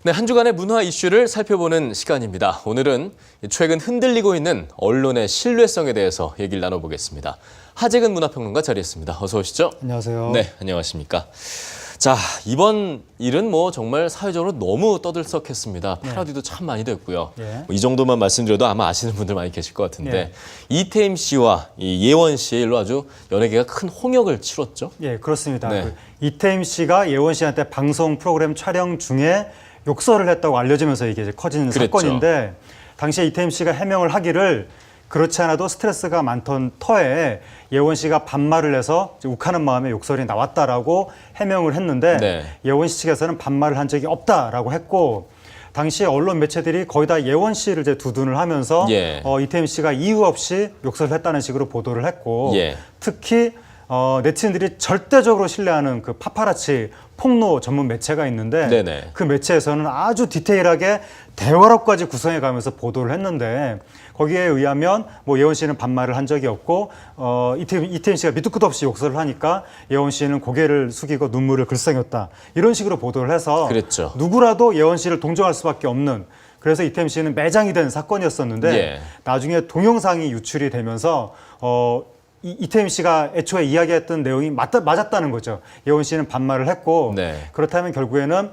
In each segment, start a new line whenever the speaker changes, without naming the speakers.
네, 한 주간의 문화 이슈를 살펴보는 시간입니다. 오늘은 최근 흔들리고 있는 언론의 신뢰성에 대해서 얘기를 나눠보겠습니다. 하재근 문화평론가 자리했습니다. 어서 오시죠.
안녕하세요.
네, 안녕하십니까. 자, 이번 일은 정말 사회적으로 너무 떠들썩했습니다. 패러디도 참 많이 됐고요. 이 정도만 말씀드려도 아마 아시는 분들 많이 계실 것 같은데 이태임 씨와 이 예원 씨의 일로 아주 연예계가 큰 홍역을 치렀죠.
예, 그렇습니다.
네.
그 이태임 씨가 예원 씨한테 방송 프로그램 촬영 중에 욕설을 했다고 알려지면서 이게 이제 커지는
그랬죠.
사건인데 당시에 이태임 씨가 해명을 하기를 그렇지 않아도 스트레스가 많던 터에 예원 씨가 반말을 해서 욱하는 마음에 욕설이 나왔다라고 해명을 했는데 예원 씨 측에서는 반말을 한 적이 없다라고 했고 당시 언론 매체들이 거의 다 예원 씨를 이제 두둔을 하면서 이태임 씨가 이유 없이 욕설을 했다는 식으로 보도를 했고 특히 네티즌들이 절대적으로 신뢰하는 그 파파라치 폭로 전문 매체가 있는데 그 매체에서는 아주 디테일하게 대화록까지 구성해 가면서 보도를 했는데 거기에 의하면 예원 씨는 반말을 한 적이 없고 이태임 씨가 밑도 끝도 없이 욕설을 하니까 예원 씨는 고개를 숙이고 눈물을 글썽였다 이런 식으로 보도를 해서 누구라도 예원 씨를 동정할 수밖에 없는 그래서 이태임 씨는 매장이 된 사건이었었는데 나중에 동영상이 유출이 되면서 이태임 씨가 애초에 이야기했던 내용이 맞았다는 거죠. 예원 씨는 반말을 했고 그렇다면 결국에는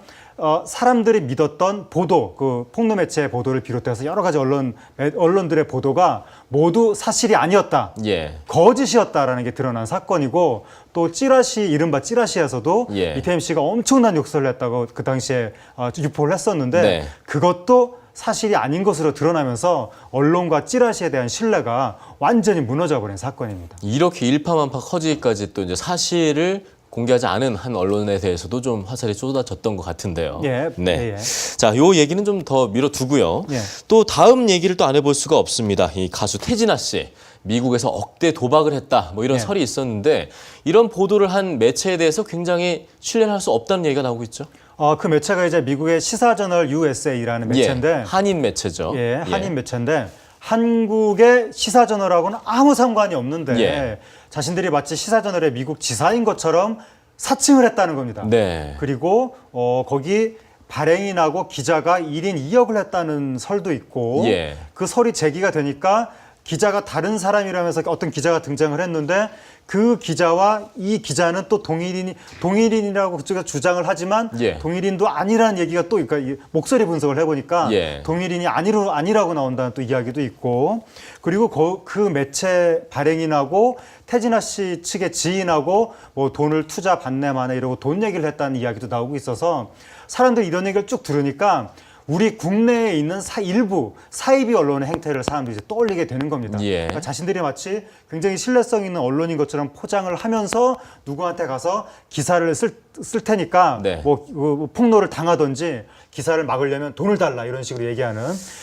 사람들이 믿었던 보도, 그 폭로 매체의 보도를 비롯해서 여러 가지 언론들의 보도가 모두 사실이 아니었다. 거짓이었다라는 게 드러난 사건이고 또 찌라시, 이른바 찌라시에서도 이태임 씨가 엄청난 욕설을 했다고 그 당시에 유포를 했었는데 그것도 사실이 아닌 것으로 드러나면서 언론과 찌라시에 대한 신뢰가 완전히 무너져 버린 사건입니다.
이렇게 일파만파 커지기까지 또 이제 사실을 공개하지 않은 한 언론에 대해서도 좀 화살이 쏟아졌던 것 같은데요. 자, 요 얘기는 좀 더 미뤄두고요. 또 다음 얘기를 또 안 해볼 수가 없습니다. 이 가수 태진아 씨. 미국에서 억대 도박을 했다. 이런 설이 있었는데 이런 보도를 한 매체에 대해서 굉장히 신뢰를 할 수 없다는 얘기가 나오고 있죠.
그 매체가 이제 미국의 시사저널 USA라는 매체인데
한인 매체죠.
한인 매체인데 한국의 시사저널하고는 아무 상관이 없는데 자신들이 마치 시사저널의 미국 지사인 것처럼 사칭을 했다는 겁니다. 그리고 거기 발행이 나고 기자가 1인 2역을 했다는 설도 있고 그 설이 제기가 되니까 기자가 다른 사람이라면서 어떤 기자가 등장을 했는데 그 기자와 이 기자는 또 동일인이라고 그쪽에서 주장을 하지만 동일인도 아니라는 얘기가 또 그러니까 목소리 분석을 해보니까 동일인이 아니라고 나온다는 또 이야기도 있고 그리고 그 매체 발행인하고 태진아 씨 측의 지인하고 돈을 투자 받네 마네 이러고 돈 얘기를 했다는 이야기도 나오고 있어서 사람들이 이런 얘기를 쭉 들으니까 우리 국내에 있는 일부 사이비 언론의 행태를 사람들이 이제 떠올리게 되는 겁니다. 그러니까 자신들이 마치 굉장히 신뢰성 있는 언론인 것처럼 포장을 하면서 누구한테 가서 기사를 쓸 테니까 폭로를 당하든지 기사를 막으려면 돈을 달라 이런 식으로 얘기하는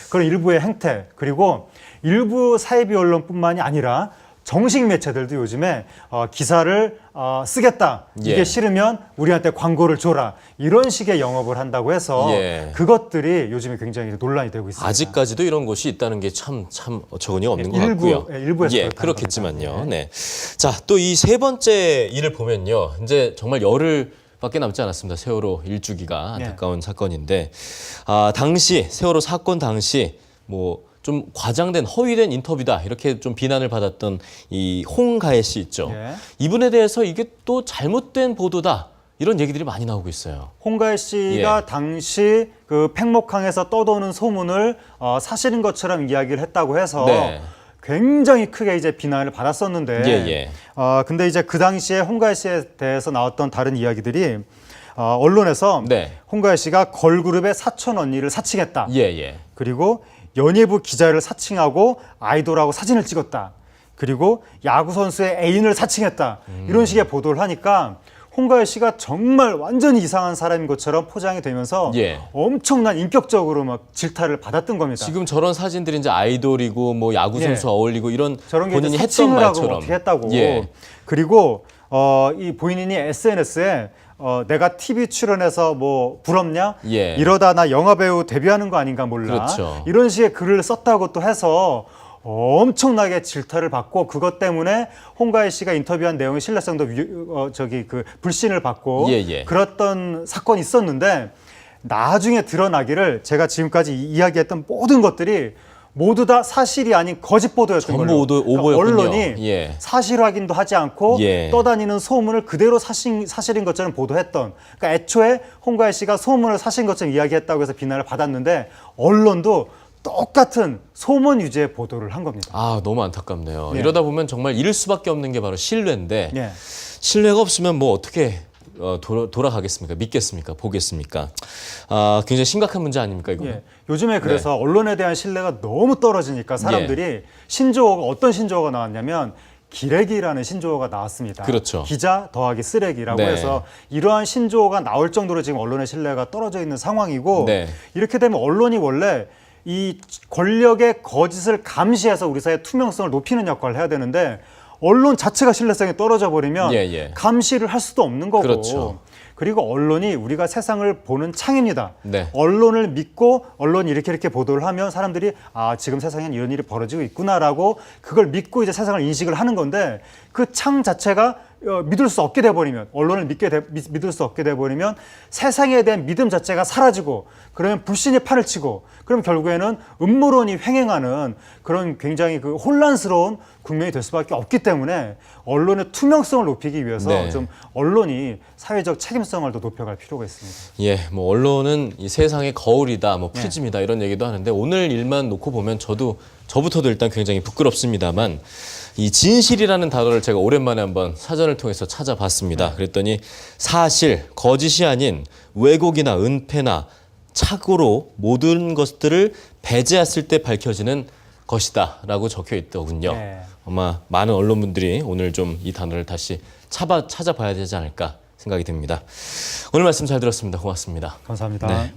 그런 일부의 행태 그리고 일부 사이비 언론뿐만이 아니라 정식 매체들도 요즘에 기사를 쓰겠다. 이게 싫으면 우리한테 광고를 줘라. 이런 식의 영업을 한다고 해서 그것들이 요즘에 굉장히 논란이 되고 있습니다.
아직까지도 이런 곳이 있다는 게 참 어처구니 없는 것 같고요.
일부에서
그렇겠지만요. 자, 또 이 세 번째 일을 보면요. 이제 정말 열흘밖에 남지 않았습니다. 세월호 일주기가 안타까운 사건인데 당시 세월호 사건 당시 좀 과장된 허위된 인터뷰다 이렇게 좀 비난을 받았던 이 홍가혜 씨 있죠. 이분에 대해서 이게 또 잘못된 보도다 이런 얘기들이 많이 나오고 있어요.
홍가혜 씨가 당시 그 팽목항에서 떠도는 소문을 사실인 것처럼 이야기를 했다고 해서 굉장히 크게 이제 비난을 받았었는데 근데 이제 그 당시에 홍가혜 씨에 대해서 나왔던 다른 이야기들이 언론에서 홍가혜 씨가 걸그룹의 사촌 언니를 사칭했다. 그리고 연예부 기자를 사칭하고 아이돌하고 사진을 찍었다. 그리고 야구 선수의 애인을 사칭했다. 이런 식의 보도를 하니까 홍가혜 씨가 정말 완전히 이상한 사람인 것처럼 포장이 되면서 엄청난 인격적으로 막 질타를 받았던 겁니다.
지금 저런 사진들이 이제 아이돌이고 야구 선수 어울리고 이런
저런
본인이
게
했던 말처럼
했다고. 그리고 이 본인이 SNS에 내가 TV 출연해서 부럽냐? 이러다 나 영화배우 데뷔하는 거 아닌가 몰라. 이런 식의 글을 썼다고 또 해서 엄청나게 질타를 받고 그것 때문에 홍가혜 씨가 인터뷰한 내용의 신뢰성도 불신을 받고 그랬던 사건이 있었는데 나중에 드러나기를 제가 지금까지 이야기했던 모든 것들이 모두 다 사실이 아닌 거짓 보도였던
전부
걸로.
오보였군요.
언론이
예.
사실 확인도 하지 않고
예.
떠다니는 소문을 그대로 사실인 것처럼 보도했던. 그러니까 애초에 홍가희 씨가 소문을 사실인 것처럼 이야기했다고 해서 비난을 받았는데 언론도 똑같은 소문 유지의 보도를 한 겁니다.
아, 너무 안타깝네요.
예.
이러다 보면 정말 잃을 수밖에 없는 게 바로 신뢰인데
예.
신뢰가 없으면 뭐 어떻게 돌아가겠습니까? 믿겠습니까? 보겠습니까? 아, 굉장히 심각한 문제 아닙니까, 이거?
예. 요즘에 그래서 언론에 대한 신뢰가 너무 떨어지니까 사람들이 신조어가 어떤 신조어가 나왔냐면 기레기라는 신조어가 나왔습니다.
그렇죠.
기자 더하기 쓰레기라고
네.
해서 이러한 신조어가 나올 정도로 지금 언론의 신뢰가 떨어져 있는 상황이고
네.
이렇게 되면 언론이 원래 이 권력의 거짓을 감시해서 우리 사회의 투명성을 높이는 역할을 해야 되는데 언론 자체가 신뢰성이 떨어져 버리면
예.
감시를 할 수도 없는 거고
그렇죠.
그리고 언론이 우리가 세상을 보는 창입니다.
네.
언론을 믿고 언론이 이렇게 보도를 하면 사람들이 아 지금 세상엔 이런 일이 벌어지고 있구나라고 그걸 믿고 이제 세상을 인식을 하는 건데 그 창 자체가 믿을 수 없게 돼버리면 언론을 믿을 수 없게 돼버리면 세상에 대한 믿음 자체가 사라지고 그러면 불신이 판을 치고 그럼 결국에는 음모론이 횡행하는 그런 굉장히 그 혼란스러운 국면이 될 수밖에 없기 때문에 언론의 투명성을 높이기 위해서
네.
좀 언론이 사회적 책임성을 더 높여갈 필요가 있습니다.
예, 뭐 언론은 이 세상의 거울이다, 뭐 프리즘이다 이런 얘기도 하는데 오늘 일만 놓고 보면 저부터도 일단 굉장히 부끄럽습니다만 이 진실이라는 단어를 제가 오랜만에 한번 사전을 통해서 찾아봤습니다. 그랬더니 사실, 거짓이 아닌 왜곡이나 은폐나 착오로 모든 것들을 배제했을 때 밝혀지는 것이다라고 적혀 있더군요.
네.
아마 많은 언론분들이 오늘 좀 이 단어를 다시 찾아봐야 되지 않을까 생각이 듭니다. 오늘 말씀 잘 들었습니다. 고맙습니다.
감사합니다.
네.